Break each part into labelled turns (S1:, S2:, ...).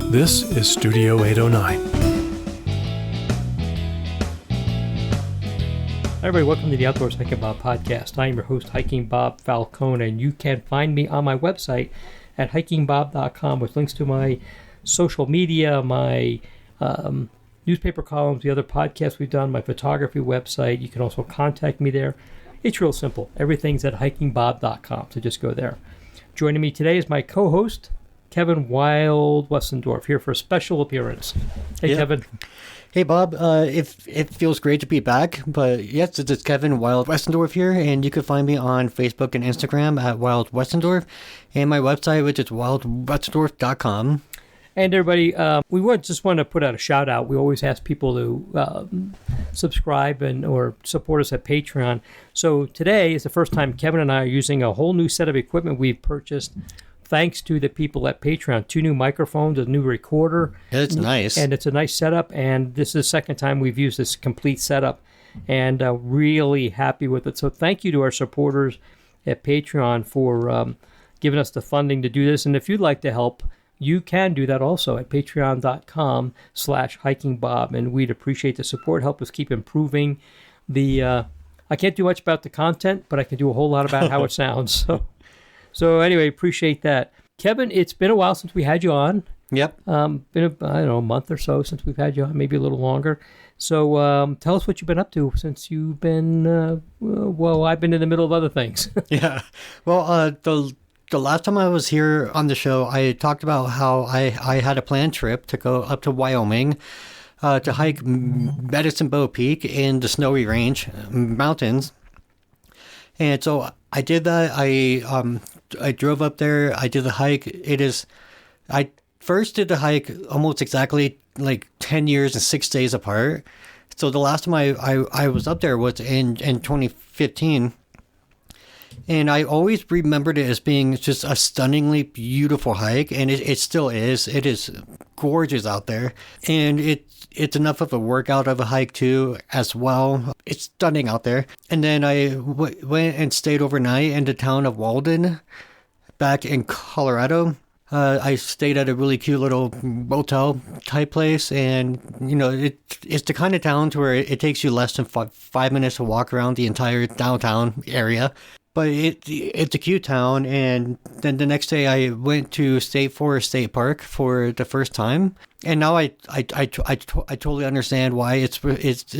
S1: This is Studio 809.
S2: Hi everybody, welcome to the Outdoors Hiking Bob podcast. I am your host, Hiking Bob Falcone, and you can find me on my website at hikingbob.com with links to my social media, my newspaper columns, the other podcasts we've done, my photography website. You can also contact me there. It's real simple. Everything's at hikingbob.com, so just go there. Joining me today is my co-host, Kevin Wild Westendorf, here for a special appearance. Hey, Kevin.
S3: Hey, Bob. It feels great to be back, but yes, it's Kevin Wild Westendorf here, and you can find me on Facebook and Instagram at Wild Westendorf, and my website, which is wildwestendorf.com.
S2: And everybody, we just want to put out a shout out. We always ask people to subscribe or support us at Patreon. So today is the first time Kevin and I are using a whole new set of equipment we've purchased thanks to the people at Patreon. 2 new microphones, a new recorder.
S3: It's nice.
S2: And it's a nice setup. And this is the second time we've used this complete setup. And really happy with it. So thank you to our supporters at Patreon for giving us the funding to do this. And if you'd like to help, you can do that also at patreon.com/hikingbob, and we'd appreciate the support. Help us keep improving the. I can't do much about the content, but I can do a whole lot about how it sounds. So anyway, appreciate that, Kevin. It's been a while since we had you on.
S3: Yep.
S2: Been a month or so since we've had you on, maybe a little longer. So tell us what you've been up to since you've been. Well, I've been in the middle of other things.
S3: Yeah. Well, the last time I was here on the show, I talked about how I had a planned trip to go up to Wyoming to hike Medicine Bow Peak in the Snowy Range Mountains. And so I did that. I drove up there. I did the hike. I first did the hike almost exactly like 10 years and 6 days apart. So the last time I was up there was in 2015. And I always remembered it as being just a stunningly beautiful hike, and it still is. It is gorgeous out there, and it's enough of a workout of a hike too as well. It's stunning out there. And then I went and stayed overnight in the town of Walden, back in Colorado. I stayed at a really cute little motel type place, and it's the kind of town to where it takes you less than 5 minutes to walk around the entire downtown area. But it's a cute town, and then the next day I went to State Forest State Park for the first time, and now I totally understand why it's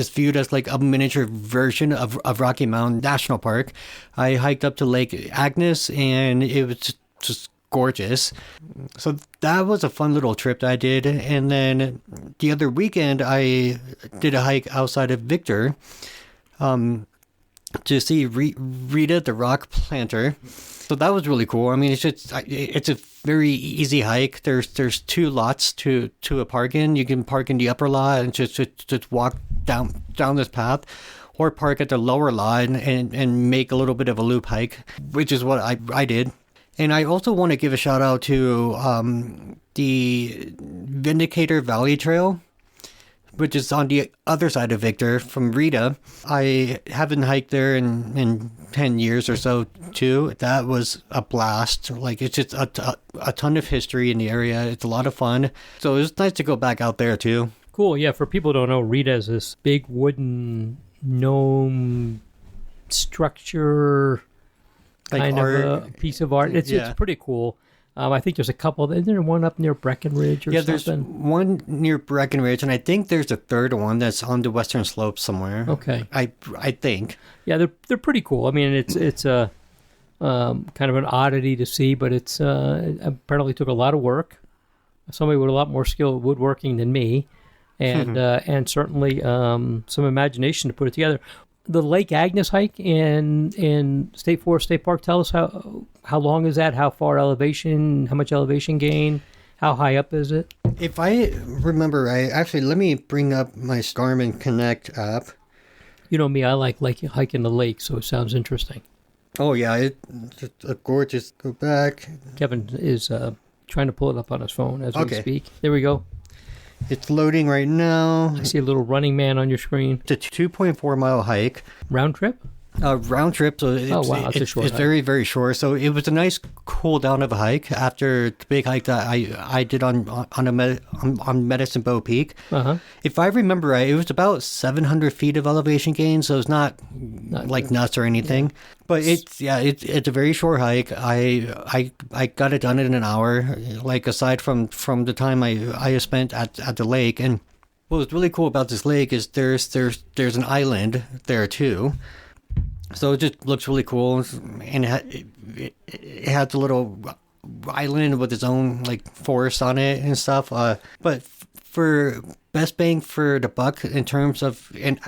S3: viewed as like a miniature version of Rocky Mountain National Park. I hiked up to Lake Agnes, and it was just gorgeous. So that was a fun little trip that I did, and then the other weekend I did a hike outside of Victor. To see Rita the rock planter. So that was really cool. I mean, it's a very easy hike. There's 2 lots to a park in. You can park in the upper lot and just walk down this path, or park at the lower lot and make a little bit of a loop hike, which is what I did. And I also want to give a shout out to the Vindicator Valley Trail, which is on the other side of Victor from Rita. I haven't hiked there in 10 years or so, too. That was a blast. Like, it's just a ton of history in the area. It's a lot of fun. So it was nice to go back out there, too.
S2: Cool. Yeah, for people who don't know, Rita is this big wooden gnome structure, kind of a piece of art. It's pretty cool. I think there's a couple. Isn't there one up near Breckenridge or something? Yeah,
S3: there's one near Breckenridge, and I think there's a third one that's on the western slope somewhere.
S2: Okay.
S3: I think.
S2: Yeah, they're pretty cool. I mean, it's a kind of an oddity to see, but it apparently took a lot of work. Somebody with a lot more skill at woodworking than me, and certainly some imagination to put it together. The Lake Agnes hike in State Forest State Park, tell us how long is that? How far elevation? How much elevation gain? How high up is it?
S3: If I remember right, actually, let me bring up my Garmin Connect app.
S2: You know me, I like hiking the lake, so it sounds interesting.
S3: Oh, yeah, it's a gorgeous. Go back.
S2: Kevin is trying to pull it up on his phone as we speak. There we go.
S3: It's loading right now.
S2: I see a little running man on your screen.
S3: It's a 2.4 mile hike.
S2: Round trip?
S3: Round trip, so
S2: Oh, wow, that's a short
S3: it's
S2: hike.
S3: very, very short. So it was a nice cool down of a hike after the big hike that I did on Medicine Bow Peak.
S2: Uh-huh.
S3: If I remember right, it was about 700 feet of elevation gain, so it's not like nuts or anything. But it's a very short hike. I got it done in an hour. Like aside from the time I spent at the lake. And what was really cool about this lake is there's an island there too. So it just looks really cool, and it has a little island with its own like forest on it and stuff. But for best bang for the buck in terms of an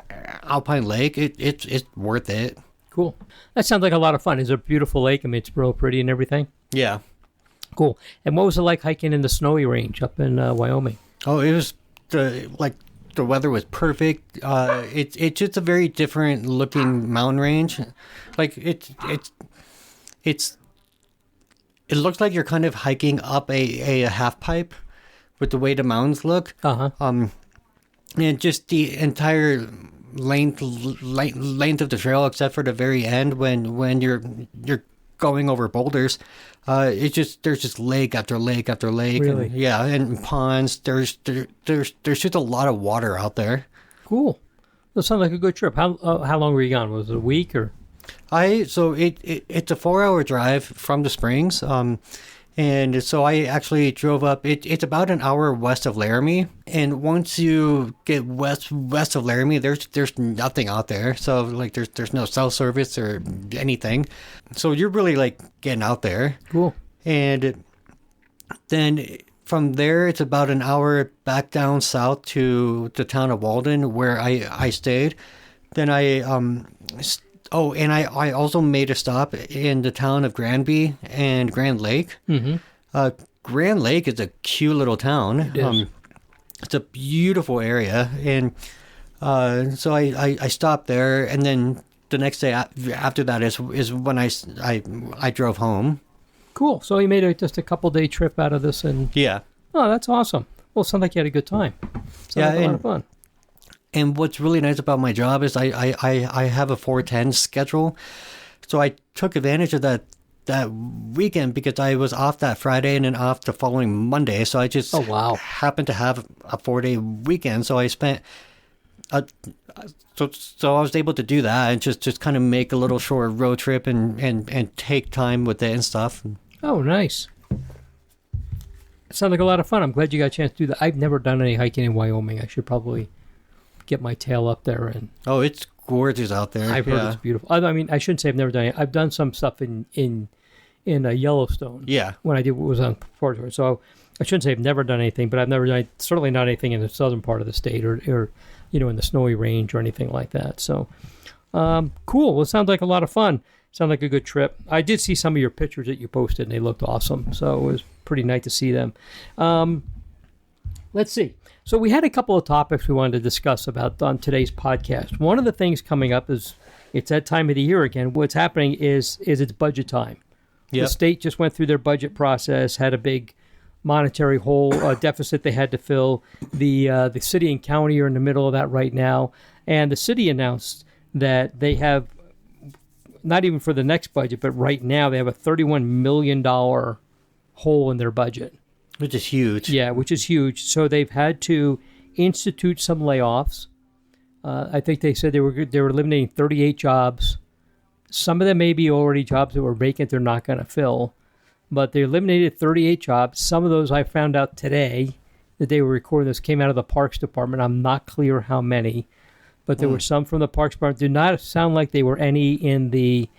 S3: alpine lake, it's worth it.
S2: Cool. That sounds like a lot of fun. It's a beautiful lake. I mean, it's real pretty and everything.
S3: Yeah.
S2: Cool. And what was it like hiking in the snowy range up in Wyoming?
S3: Oh, it was the weather was perfect. It's just a very different looking mountain range. Like it looks like you're kind of hiking up a half pipe with the way the mountains look.
S2: Uh-huh.
S3: And just the entire length of the trail, except for the very end when you're going over boulders. It's just there's just lake after lake after lake.
S2: Really?
S3: And ponds. There's just a lot of water out there.
S2: Cool. That sounds like a good trip. How long were you gone? Was it a week or?
S3: It's a 4-hour drive from the Springs. And so I actually drove up. It's about an hour west of Laramie, and once you get west of Laramie, there's nothing out there. So like there's no cell service or anything. So you're really like getting out there.
S2: Cool.
S3: And then from there, it's about an hour back down south to the town of Walden, where I stayed. Then I also made a stop in the town of Granby and Grand Lake.
S2: Mm-hmm.
S3: Grand Lake is a cute little town.
S2: It is.
S3: It's a beautiful area. And so I stopped there. And then the next day after that is when I drove home.
S2: Cool. So you made just a couple-day trip out of this. And
S3: Yeah.
S2: oh, that's awesome. Well, it sounds like you had a good time. Sounds like a lot of fun.
S3: And what's really nice about my job is I have a 410 schedule. So I took advantage of that weekend because I was off that Friday and then off the following Monday. So I just happened to have a 4-day weekend. So I spent so I was able to do that and just kind of make a little short road trip and take time with it and stuff.
S2: Oh, nice. It sounds like a lot of fun. I'm glad you got a chance to do that. I've never done any hiking in Wyoming. I should probably get my tail up there. And
S3: oh, it's gorgeous out there.
S2: I've heard it's beautiful. I mean, I shouldn't say I've never done it. I've done some stuff in Yellowstone.
S3: Yeah.
S2: When I did what was on Porter. So I shouldn't say I've never done anything, but I've never done certainly not anything in the southern part of the state or in the snowy range or anything like that. So cool. Well, it sounds like a lot of fun. Sounds like a good trip. I did see some of your pictures that you posted, and they looked awesome. So it was pretty nice to see them. Let's see. So we had a couple of topics we wanted to discuss about on today's podcast. One of the things coming up is it's that time of the year again. What's happening is it's budget time. Yep. The state just went through their budget process, had a big monetary hole deficit they had to fill. The city and county are in the middle of that right now. And the city announced that they have, not even for the next budget, but right now they have a $31 million hole in their budget.
S3: Which is huge.
S2: Yeah, which is huge. So they've had to institute some layoffs. I think they said they were eliminating 38 jobs. Some of them may be already jobs that were vacant they're not going to fill. But they eliminated 38 jobs. Some of those I found out today that they were recording this came out of the Parks Department. I'm not clear how many. But there were some from the Parks Department. Did not sound like they were any in the,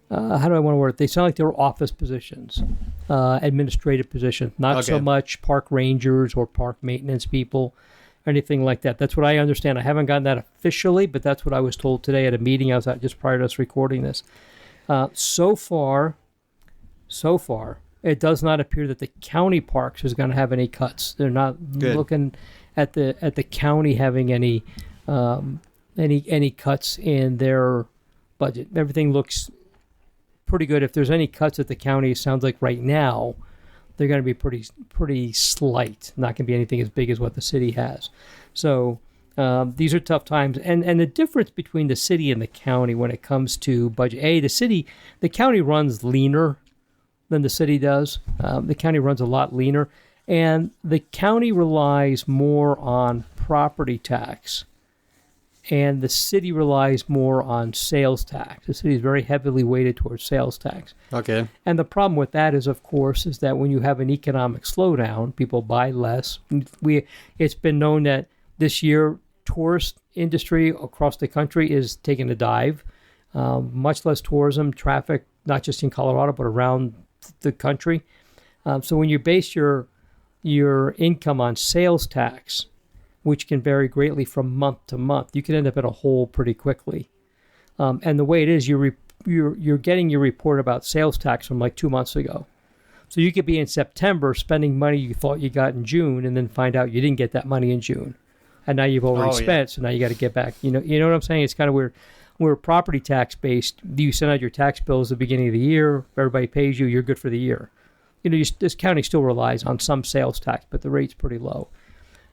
S2: how do I want to word it? They sound like they were office positions, administrative positions. Not so much park rangers or park maintenance people, anything like that. That's what I understand. I haven't gotten that officially, but that's what I was told today at a meeting I was at just prior to us recording this. So far, it does not appear that the county parks is going to have any cuts. They're not looking at the county having any cuts in their budget. Everything looks pretty good. If there's any cuts at the county, it sounds like right now they're going to be pretty slight. Not going to be anything as big as what the city has. So These are tough times. And the difference between the city and the county when it comes to budget, the county runs leaner than the city does. The county runs a lot leaner. And the county relies more on property tax. And the city relies more on sales tax. The city is very heavily weighted towards sales tax.
S3: Okay.
S2: And the problem with that is, of course, is that when you have an economic slowdown, people buy less. It's been known that this year, tourist industry across the country is taking a dive. Much less tourism, traffic, not just in Colorado, but around the country. So when you base your income on sales tax, which can vary greatly from month to month, you can end up in a hole pretty quickly. And the way it is, you're getting your report about sales tax from like 2 months ago. So you could be in September spending money you thought you got in June, and then find out you didn't get that money in June, and now you've already spent. So now you got to get back. You know what I'm saying? It's kind of weird. We're property tax based. You send out your tax bills at the beginning of the year. Everybody pays you. You're good for the year. This county still relies on some sales tax, but the rate's pretty low.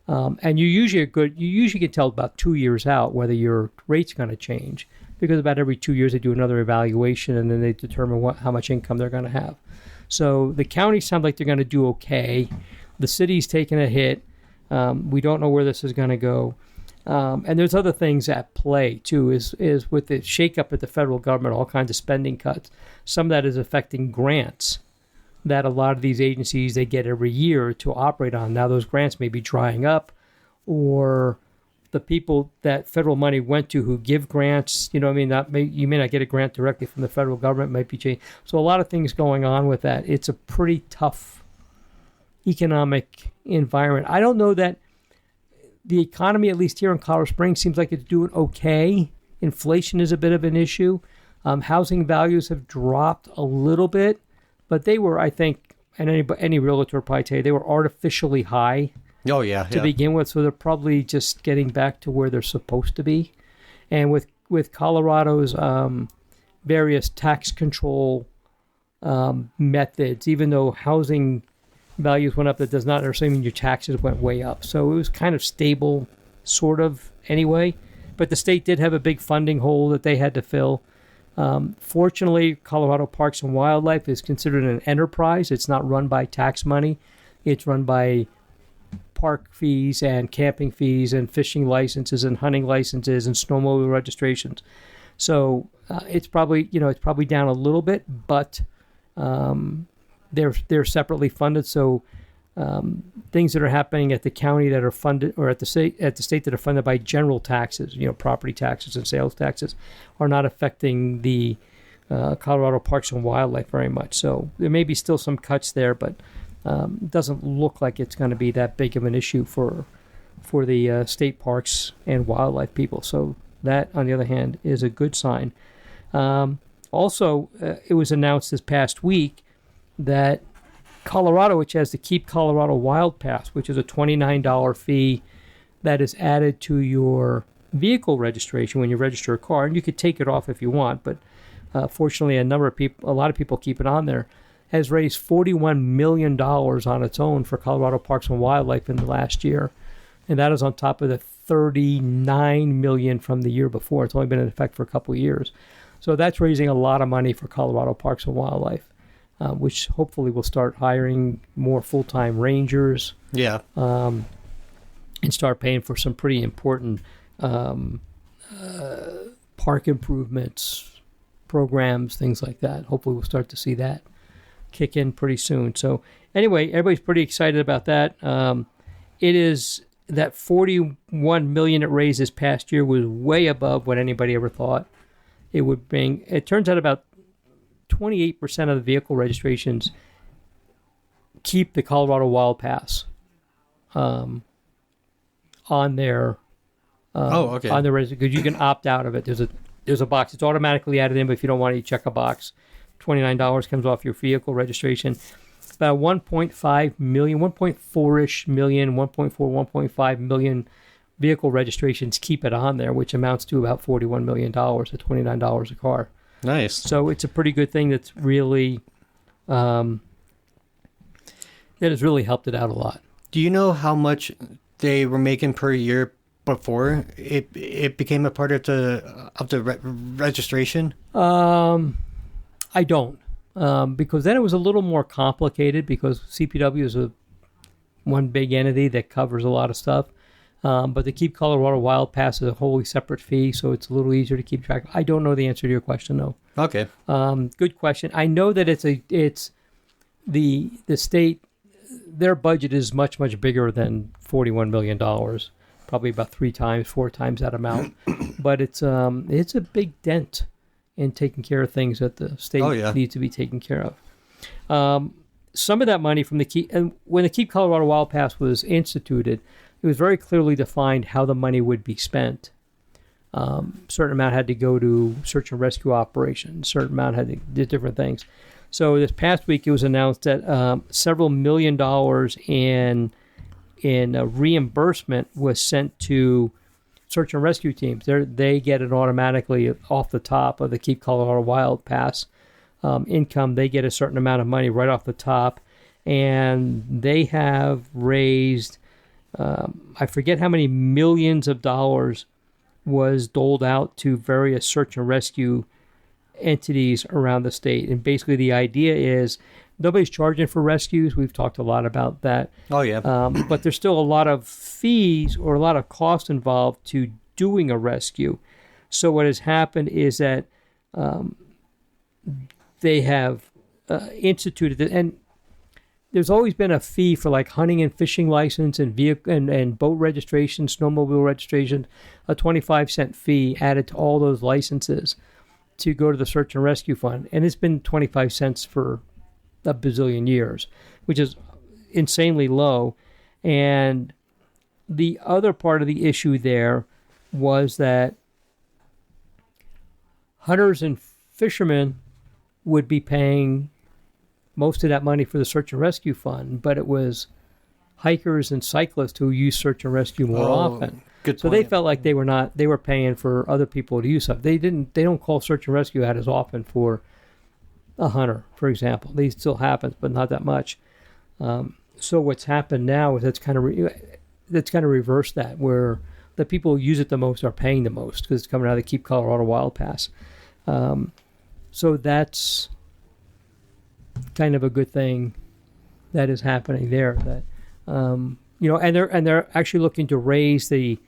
S2: And you usually can tell about 2 years out whether your rate's going to change, because about every 2 years they do another evaluation, and then they determine how much income they're going to have. So the county sounds like they're going to do okay. The city's taking a hit. We don't know where this is going to go. And there's other things at play too, is with the shakeup at the federal government, all kinds of spending cuts. Some of that is affecting grants that a lot of these agencies, they get every year to operate on. Now those grants may be drying up, or the people that federal money went to who give grants, you may not get a grant directly from the federal government, might be changed. So a lot of things going on with that. It's a pretty tough economic environment. I don't know that the economy, at least here in Colorado Springs, seems like it's doing okay. Inflation is a bit of an issue. Housing values have dropped a little bit, but they were, I think, and any realtor will probably tell you, they were artificially high to begin with. So they're probably just getting back to where they're supposed to be. And with Colorado's various tax control methods, even though housing values went up, that does not necessarily mean your taxes went way up. So it was kind of stable, sort of, anyway. But the state did have a big funding hole that they had to fill. Fortunately, Colorado Parks and Wildlife is considered an enterprise. It's not run by tax money. It's run by park fees and camping fees and fishing licenses and hunting licenses and snowmobile registrations. So it's probably down a little bit, but they're separately funded. So things that are happening at the county that are funded, or at the state that are funded by general taxes, property taxes and sales taxes, are not affecting the Colorado Parks and Wildlife very much. So there may be still some cuts there, but it doesn't look like it's going to be that big of an issue for the state parks and wildlife people. So that, on the other hand, is a good sign. Also, it was announced this past week that Colorado, which has the Keep Colorado Wild Pass, which is a $29 fee that is added to your vehicle registration when you register a car, and you could take it off if you want, but fortunately a lot of people keep it on there, has raised $41 million on its own for Colorado Parks and Wildlife in the last year. And that is on top of the $39 million from the year before. It's only been in effect for a couple of years. So that's raising a lot of money for Colorado Parks and Wildlife, which hopefully will start hiring more full-time rangers. Yeah. And start paying for some pretty important park improvements, programs, things like that. Hopefully we'll start to see that kick in pretty soon. So anyway, everybody's pretty excited about that. It is that $41 million it raised this past year was way above what anybody ever thought it would bring. It turns out about 28% of the vehicle registrations keep the Colorado Wild Pass on their on their registration, because you can opt out of it. There's a box. It's automatically added in, but if you don't want it, you check a box. $29 comes off your vehicle registration. About 1.5 million, 1.4-ish million, 1.4, 1.5 million vehicle registrations keep it on there, which amounts to about $41 million at $29 a car.
S3: Nice.
S2: So it's a pretty good thing that's really that has really helped it out a lot.
S3: Do you know how much they were making per year before it became a part of the registration?
S2: I don't, because then it was a little more complicated because CPW is one big entity that covers a lot of stuff. But the Keep Colorado Wild Pass is a wholly separate fee, so it's a little easier to keep track. I don't know the answer to your question, though.
S3: Okay.
S2: Good question. I know that it's the state. Their budget is much, much bigger than $41 million, probably about 4 times that amount. But it's a big dent in taking care of things that the state needs to be taken care of. Some of that money from when the Keep Colorado Wild Pass was instituted, it was very clearly defined how the money would be spent. Certain amount had to go to search and rescue operations. Certain amount had to do different things. So this past week, it was announced that several $1 million in reimbursement was sent to search and rescue teams. They get it automatically off the top of the Keep Colorado Wild Pass income. They get a certain amount of money right off the top, and they have raised, I forget how many millions of dollars was doled out to various search and rescue entities around the state. And basically the idea is nobody's charging for rescues. We've talked a lot about that.
S3: Oh, yeah.
S2: But there's still a lot of fees or a lot of cost involved to doing a rescue. So what has happened is that they have instituted it, and there's always been a fee for like hunting and fishing license and vehicle and boat registration, snowmobile registration, a 25-cent fee added to all those licenses to go to the search and rescue fund. And it's been 25 cents for a bazillion years, which is insanely low. And the other part of the issue there was that hunters and fishermen would be paying most of that money for the search and rescue fund, but it was hikers and cyclists who use search and rescue more often.
S3: Good
S2: so
S3: point.
S2: they felt like they were paying for other people to use it. They don't call search and rescue out as often for a hunter, for example. These still happens, but not that much. So what's happened now is that's kind of reversed that, where the people who use it the most are paying the most because it's coming out of the Keep Colorado Wild Pass. So that's kind of a good thing that is happening there. That and they're actually looking to raise the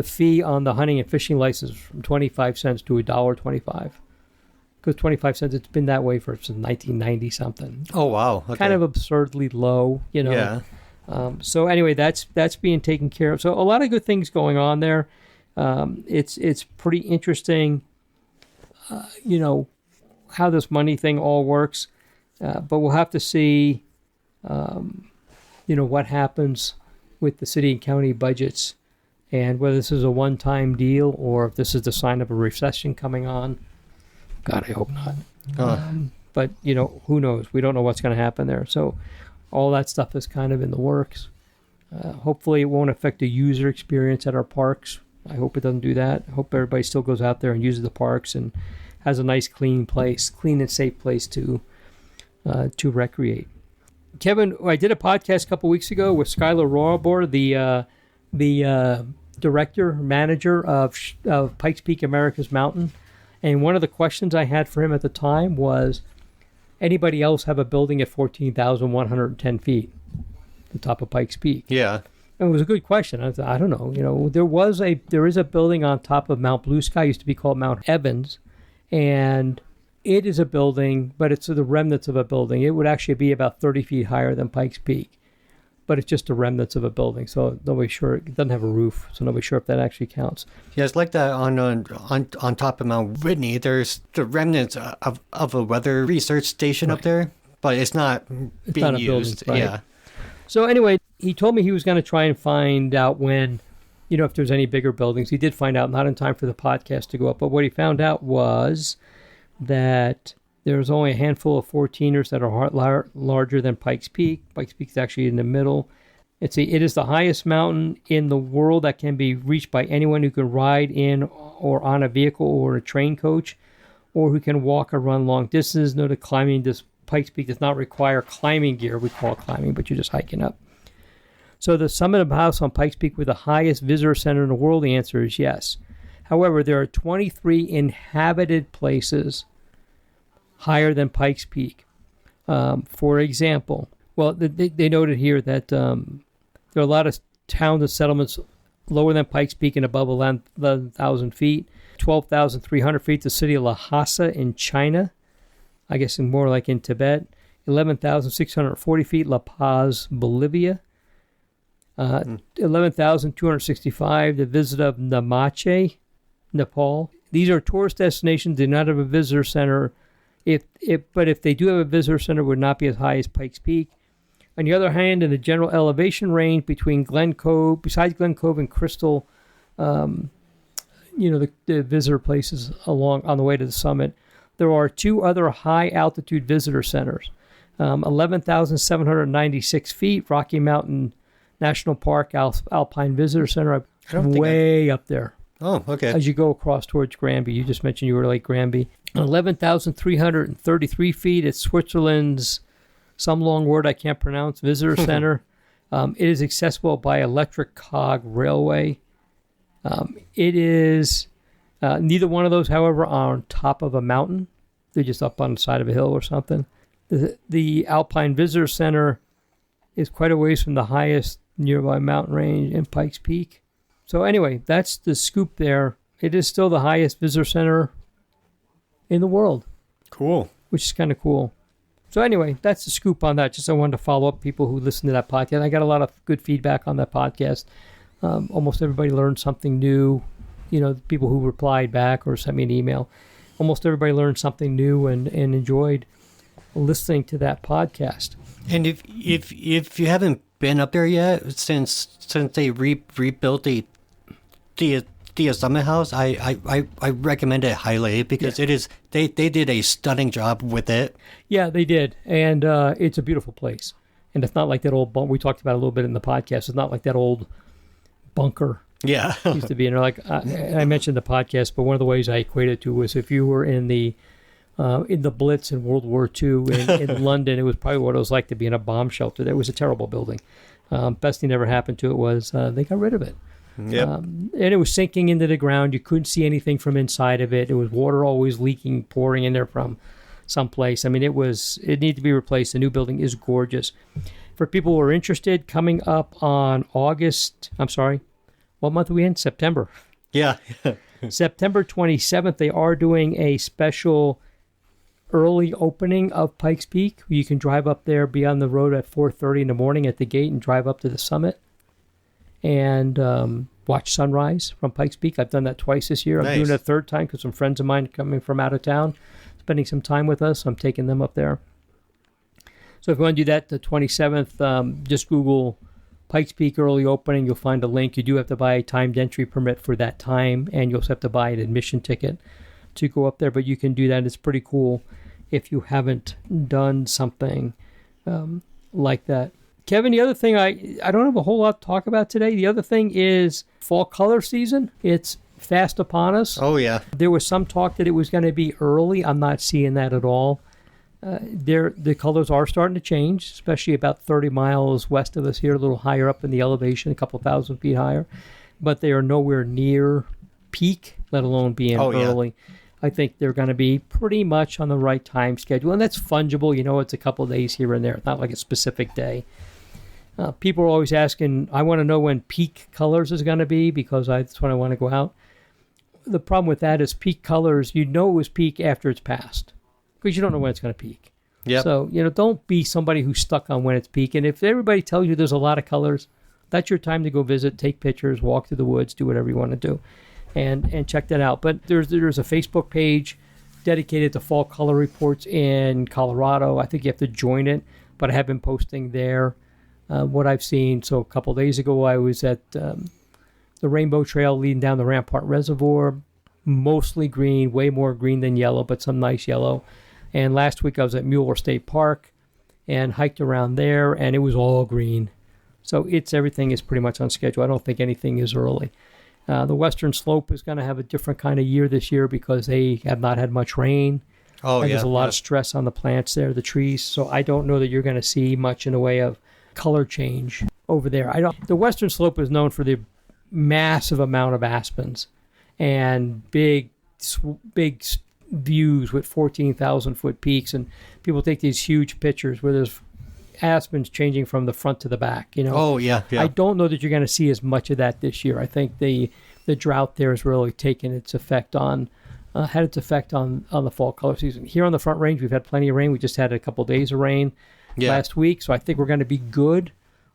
S2: fee on the hunting and fishing license from 25 cents to $1.25. Because 25 cents, it's been that way since 1990 something.
S3: Oh wow! Okay.
S2: Kind of absurdly low,
S3: Yeah.
S2: So anyway, that's being taken care of. So a lot of good things going on there. It's pretty interesting, how this money thing all works. But we'll have to see, what happens with the city and county budgets, and whether this is a one-time deal or if this is the sign of a recession coming on. God, I hope not. But who knows? We don't know what's going to happen there. So all that stuff is kind of in the works. Hopefully it won't affect the user experience at our parks. I hope it doesn't do that. I hope everybody still goes out there and uses the parks and has a nice, clean and safe place to recreate. Kevin, I did a podcast a couple weeks ago with Skylar Rohrbor, the manager of Pikes Peak America's Mountain. And one of the questions I had for him at the time was, anybody else have a building at 14,110 feet, the top of Pikes Peak?
S3: Yeah.
S2: And it was a good question. I thought, I don't know. There is a building on top of Mount Blue Sky, used to be called Mount Evans, and it is a building, but it's the remnants of a building. It would actually be about 30 feet higher than Pikes Peak, but it's just the remnants of a building. So nobody's sure. It doesn't have a roof, so nobody's sure if that actually counts.
S3: Yeah, it's like that on top of Mount Whitney. There's the remnants of a weather research station up there, but it's not being used.
S2: Building, right?
S3: Yeah.
S2: So anyway, he told me he was going to try and find out when, if there's any bigger buildings. He did find out, not in time for the podcast to go up, but what he found out was that there's only a handful of 14ers that are larger than Pikes Peak. Pikes Peak is actually in the middle. It is the highest mountain in the world that can be reached by anyone who can ride in or on a vehicle or a train coach, or who can walk or run long distances. Note that climbing this Pikes Peak does not require climbing gear. We call it climbing, but you're just hiking up. So the Summit House on Pikes Peak with the highest visitor center in the world, the answer is yes. However, there are 23 inhabited places higher than Pikes Peak. For example, well, they noted here that there are a lot of towns and settlements lower than Pikes Peak and above 11,000 feet. 12,300 feet, the city of Lhasa in China. I guess more like in Tibet. 11,640 feet, La Paz, Bolivia. 11,265, the visit of Namache, Nepal. These are tourist destinations. They do not have a visitor center. But if they do have a visitor center, it would not be as high as Pikes Peak. On the other hand, in the general elevation range between Glen Cove, besides Glen Cove and Crystal, the visitor places on the way to the summit, there are two other high altitude visitor centers. 11,796 feet, Rocky Mountain National Park Alpine Visitor Center, way up there.
S3: Oh, okay.
S2: As you go across towards Granby. You just mentioned you were Lake Granby. 11,333 feet at Switzerland's, some long word I can't pronounce, Visitor Center. It is accessible by electric cog railway. It is, neither one of those, however, are on top of a mountain. They're just up on the side of a hill or something. The Alpine Visitor Center is quite a ways from the highest nearby mountain range in Pikes Peak. So anyway, that's the scoop there. It is still the highest visitor center in the world.
S3: Cool.
S2: Which is kind of cool. So anyway, that's the scoop on that. Just I wanted to follow up people who listen to that podcast. I got a lot of good feedback on that podcast. Almost everybody learned something new. People who replied back or sent me an email. Almost everybody learned something new and enjoyed listening to that podcast.
S3: And if you haven't been up there yet, since they rebuilt the Summit House, I recommend it highly because it is they did a stunning job with it.
S2: Yeah, they did, and it's a beautiful place. And it's not like that old we talked about a little bit in the podcast. It's not like that old bunker.
S3: Yeah,
S2: used to be. And I mentioned the podcast, but one of the ways I equated it to was if you were in the Blitz in World War II in London, it was probably what it was like to be in a bomb shelter. It was a terrible building. Best thing that ever happened to it was they got rid of it.
S3: Yep.
S2: And it was sinking into the ground. You couldn't see anything from inside of it. It was water always leaking, pouring in there from someplace. I mean, it needed to be replaced. The new building is gorgeous. For people who are interested, coming up on what month are we in? September.
S3: Yeah.
S2: September 27th, they are doing a special early opening of Pikes Peak. You can drive up there, be on the road at 4:30 in the morning at the gate and drive up to the summit and watch sunrise from Pikes Peak. I've done that twice this year. I'm doing it a third time because some friends of mine are coming from out of town, spending some time with us. So I'm taking them up there. So if you want to do that, the 27th, just Google Pikes Peak early opening. You'll find a link. You do have to buy a timed entry permit for that time, and you'll have to buy an admission ticket to go up there, but you can do that. It's pretty cool if you haven't done something like that. Kevin, the other thing, I don't have a whole lot to talk about today. The other thing is fall color season. It's fast upon us.
S3: Oh, yeah.
S2: There was some talk that it was going to be early. I'm not seeing that at all. The colors are starting to change, especially about 30 miles west of us here, a little higher up in the elevation, a couple thousand feet higher. But they are nowhere near peak, let alone being early. Yeah. I think they're going to be pretty much on the right time schedule. And that's fungible. It's a couple of days here and there. It's not like a specific day. People are always asking, I want to know when peak colors is going to be because that's when I want to go out. The problem with that is peak colors, it was peak after it's passed because you don't know when it's going to peak.
S3: Yep.
S2: So, don't be somebody who's stuck on when it's peak. And if everybody tells you there's a lot of colors, that's your time to go visit, take pictures, walk through the woods, do whatever you want to do. And check that out. But there's a Facebook page dedicated to fall color reports in Colorado. I think you have to join it, but I have been posting there what I've seen. So a couple of days ago, I was at the Rainbow Trail leading down the Rampart Reservoir, mostly green, way more green than yellow, but some nice yellow. And last week I was at Mueller State Park and hiked around there, and it was all green. So everything is pretty much on schedule. I don't think anything is early. The Western Slope is going to have a different kind of year this year because they have not had much rain.
S3: Oh,
S2: and there's a lot of stress on the plants there, the trees. So I don't know that you're going to see much in the way of color change over there. The Western Slope is known for the massive amount of aspens and big views with 14,000 foot peaks, and people take these huge pictures where there's aspens changing from the front to the back.
S3: Oh yeah.
S2: I don't know that you're going to see as much of that this year. I think the drought there has really taken its effect on the fall color season. Here on the Front Range, we've had plenty of rain. We just had a couple of days of rain last week, so I think we're going to be good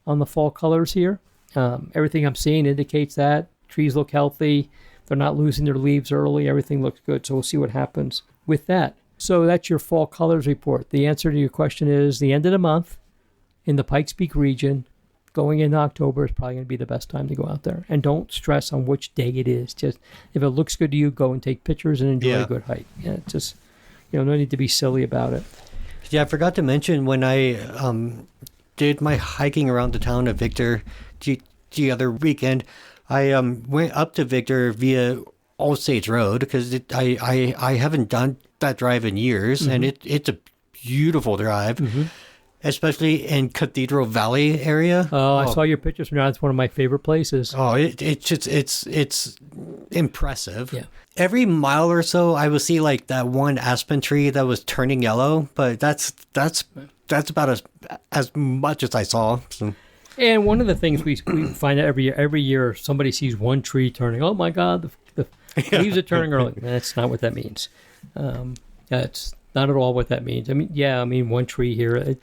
S2: on the fall colors here. Everything I'm seeing indicates that. Trees look healthy. They're not losing their leaves early. Everything looks good, so we'll see what happens with that. So that's your fall colors report. The answer to your question is the end of the month in the Pikes Peak region, going into October is probably going to be the best time to go out there. And don't stress on which day it is. Just if it looks good to you, go and take pictures and enjoy a good hike. Yeah, just no need to be silly about it.
S3: Yeah, I forgot to mention when I did my hiking around the town of Victor the other weekend, I went up to Victor via Old States Road because I haven't done that drive in years, and it's a beautiful drive. Especially in Cathedral Valley area.
S2: Oh, I saw your pictures from there. It's one of my favorite places.
S3: Oh, it's impressive.
S2: Yeah.
S3: Every mile or so, I would see like that one aspen tree that was turning yellow, but that's about as much as I saw. So.
S2: And one of the things we find out every year, somebody sees one tree turning. Oh my God, the leaves are turning early. That's not what that means. That's not at all what that means. I mean, one tree here,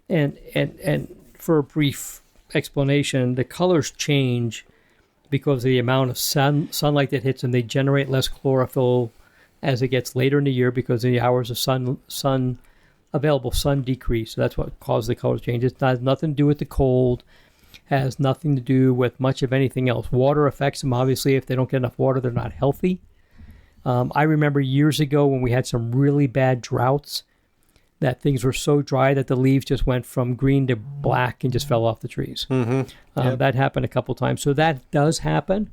S2: and for a brief explanation, the colors change because of the amount of sunlight that hits them. They generate less chlorophyll as it gets later in the year because the hours of available sun decrease. So that's what causes the colors change. It has nothing to do with the cold. Has nothing to do with much of anything else. Water affects them. Obviously, if they don't get enough water, they're not healthy. I remember years ago when we had some really bad droughts that things were so dry that the leaves just went from green to black and just fell off the trees. That happened a couple times. So that does happen.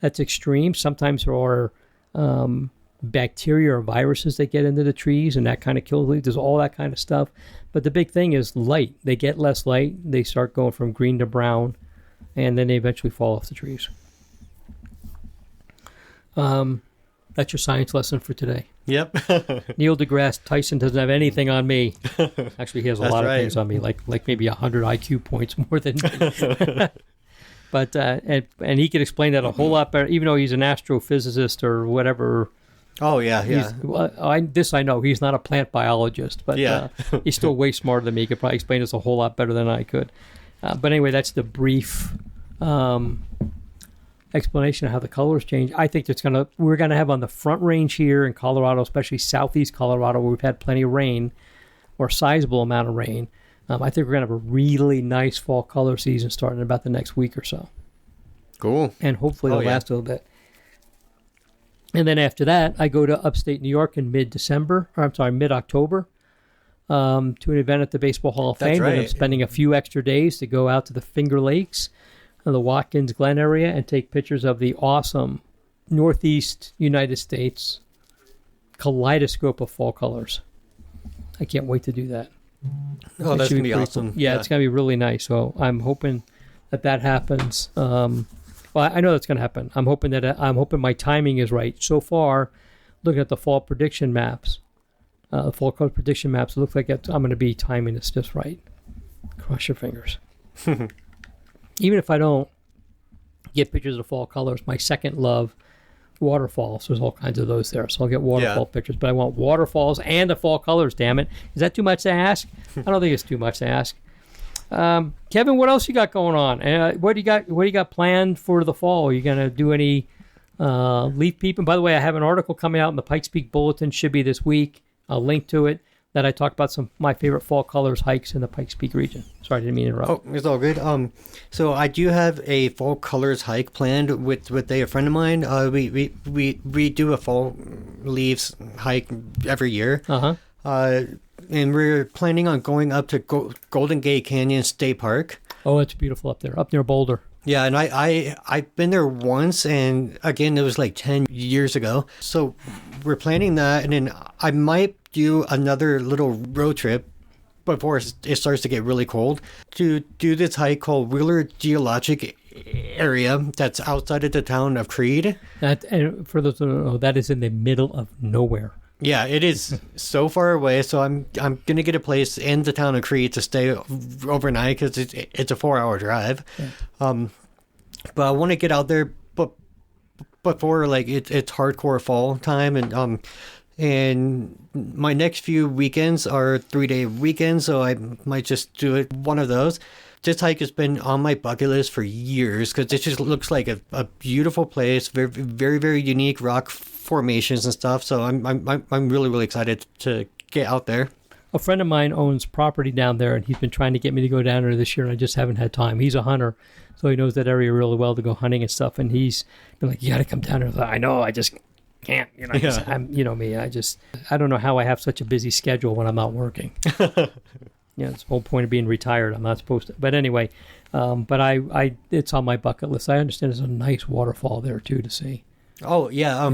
S2: That's extreme. Sometimes there are bacteria or viruses that get into the trees and that kind of kills leaves. There's all that kind of stuff. But the big thing is light. They get less light. They start going from green to brown, and then they eventually fall off the trees. That's your science lesson for today.
S3: Yep.
S2: Neil deGrasse Tyson doesn't have anything on me. Actually, he has a lot of things on me, like maybe 100 IQ points more than me. But and he could explain that a whole lot better, even though he's an astrophysicist or whatever.
S3: Oh yeah.
S2: I know he's not a plant biologist, but he's still way smarter than me. He could probably explain this a whole lot better than I could. But anyway, that's the brief explanation of how the colors change. I think we're gonna have on the Front Range here in Colorado, especially southeast Colorado, where we've had plenty of rain or sizable amount of rain. I think we're gonna have a really nice fall color season starting in about the next week or so.
S3: Cool.
S2: And hopefully it'll last a little bit. And then after that, I go to upstate New York in mid-October, to an event at the Baseball Hall of Fame.
S3: Right.
S2: And I'm spending a few extra days to go out to the Finger Lakes, the Watkins Glen area, and take pictures of the awesome Northeast United States kaleidoscope of fall colors. I can't wait to do that.
S3: Oh, that's going to be awesome.
S2: Cool. Yeah, it's going to be really nice. So I'm hoping that happens. Well, I know that's going to happen. I'm hoping my timing is right. So far, looking at the fall prediction maps, fall color prediction maps, it looks like I'm going to be timing this just right. Cross your fingers. Even if I don't get pictures of fall colors, my second love, waterfalls. There's all kinds of those there. So I'll get waterfall pictures, but I want waterfalls and the fall colors, damn it. Is that too much to ask? I don't think it's too much to ask. Kevin, what else you got going on? What do you got planned for the fall? Are you going to do any leaf peeping? By the way, I have an article coming out in the Pikes Peak Bulletin. Should be this week. I'll link to it. That I talk about some of my favorite fall colors hikes in the Pikes Peak region. Sorry, I didn't mean to interrupt.
S3: Oh, it's all good. So I do have a fall colors hike planned with a friend of mine. We do a fall leaves hike every year. And we're planning on going up to Golden Gate Canyon State Park.
S2: Oh, it's beautiful up there, up near Boulder.
S3: Yeah, and I've been there once, and again, it was like 10 years ago. So we're planning that, and then I might do another little road trip before it starts to get really cold, to do this hike called Wheeler Geologic Area that's outside of the town of Creed.
S2: And for those who don't know, that is in the middle of nowhere.
S3: Yeah, it is so far away. So I'm gonna get a place in the town of Creed to stay overnight because it's a 4-hour drive. Yeah. But I want to get out there, but before like it's hardcore fall time, and my next few weekends are 3-day weekends, so I might just do it one of those. This hike has been on my bucket list for years because it just looks like a beautiful place, very, very, very unique rock formations and stuff. So I'm really, really excited to get out there.
S2: A friend of mine owns property down there, and he's been trying to get me to go down there this year, and I just haven't had time. He's a hunter, so he knows that area really well to go hunting and stuff. And he's been like, "You got to come down there." I thought, I know, I just can't. You know me. I don't know how I have such a busy schedule when I'm not working. Yeah, it's the whole point of being retired. I'm not supposed to. But anyway, but it's on my bucket list. I understand there's a nice waterfall there too to see.
S3: Oh yeah,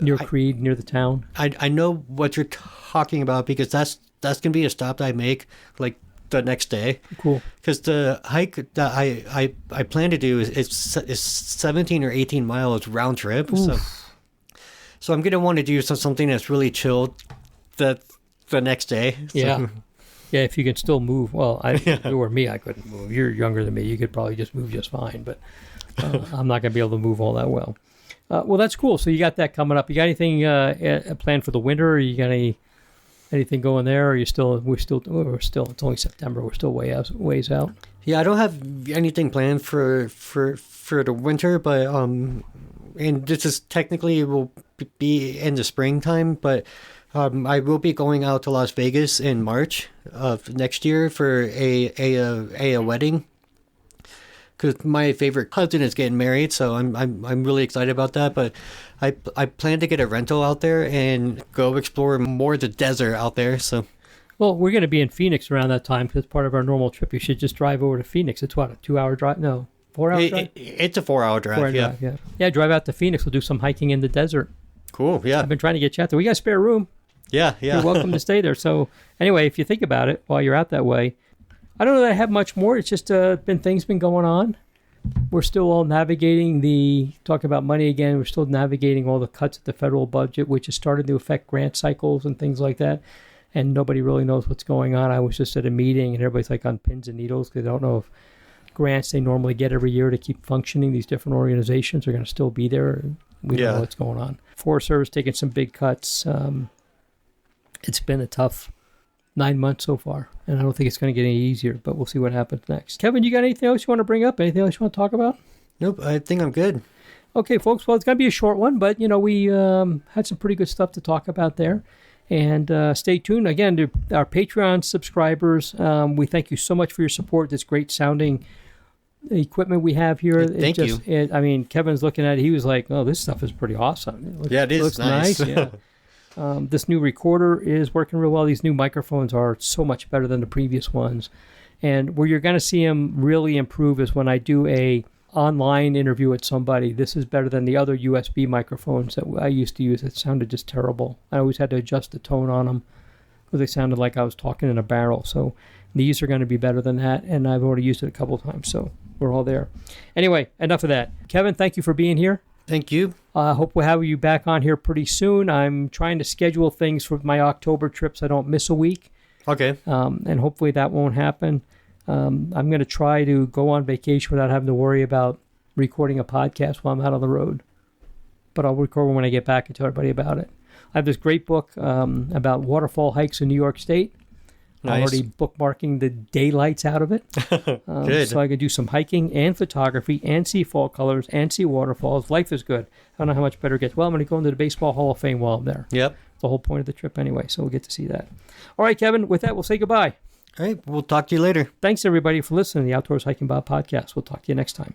S2: near Creed, near the town.
S3: I know what you're talking about because that's gonna be a stop that I make like the next day.
S2: Cool.
S3: Because the hike that I plan to do is 17 or 18 miles round trip. So I'm gonna want to do something that's really chilled the next day. So.
S2: Yeah. Yeah, if you can still move. Well, if you were me, I couldn't move. You're younger than me. You could probably just move just fine, but I'm not going to be able to move all that well. Well, that's cool. So you got that coming up. You got anything planned for the winter? Or you got anything going there? Or we're still, it's only September. We're still ways out.
S3: Yeah, I don't have anything planned for the winter, but and this is technically will be in the springtime, but I will be going out to Las Vegas in March of next year for a wedding. Because my favorite cousin is getting married, so I'm really excited about that. But I plan to get a rental out there and go explore more of the desert out there. So,
S2: well, we're going to be in Phoenix around that time because it's part of our normal trip. You should just drive over to Phoenix. It's what, a 2-hour drive? No, 4-hour drive. It's
S3: a 4-hour drive.
S2: Yeah. Drive out to Phoenix. We'll do some hiking in the desert.
S3: Cool. Yeah,
S2: I've been trying to get you out there. We got spare room.
S3: Yeah.
S2: You're welcome to stay there. So anyway, if you think about it while you're out that way, I don't know that I have much more. It's just things been going on. We're still all navigating talk about money again. We're still navigating all the cuts at the federal budget, which has started to affect grant cycles and things like that. And nobody really knows what's going on. I was just at a meeting and everybody's like on pins and needles because they don't know if grants they normally get every year to keep functioning, these different organizations are going to still be there. We don't know what's going on. Forest Service taking some big cuts. It's been a tough 9 months so far, and I don't think it's going to get any easier, but we'll see what happens next. Kevin, you got anything else you want to bring up? Anything else you want to talk about?
S3: Nope, I think I'm good.
S2: Okay, folks, well, it's going to be a short one, but, we had some pretty good stuff to talk about there, and stay tuned. Again, to our Patreon subscribers, we thank you so much for your support, this great sounding equipment we have here.
S3: Thank you.
S2: I mean, Kevin's looking at it, he was like, oh, this stuff is pretty awesome.
S3: It is.
S2: Looks nice. Yeah. This new recorder is working real well. These new microphones are so much better than the previous ones. And where you're going to see them really improve is when I do a online interview with somebody. This is better than the other USB microphones that I used to use. It sounded just terrible. I always had to adjust the tone on them because they sounded like I was talking in a barrel. So these are going to be better than that. And I've already used it a couple of times. So we're all there. Anyway, enough of that. Kevin, thank you for being here.
S3: Thank you.
S2: I hope we'll have you back on here pretty soon. I'm trying to schedule things for my October trips. I don't miss a week.
S3: Okay.
S2: And hopefully that won't happen. I'm going to try to go on vacation without having to worry about recording a podcast while I'm out on the road. But I'll record when I get back and tell everybody about it. I have this great book about waterfall hikes in New York State. Nice. I'm already bookmarking the daylights out of it.
S3: Good.
S2: So I could do some hiking and photography and see fall colors and see waterfalls. Life is good. I don't know how much better it gets. Well, I'm going to go into the Baseball Hall of Fame while I'm there.
S3: Yep.
S2: The whole point of the trip anyway, so we'll get to see that. All right, Kevin, with that, we'll say goodbye.
S3: All right, we'll talk to you later.
S2: Thanks, everybody, for listening to the Outdoors Hiking Bob podcast. We'll talk to you next time.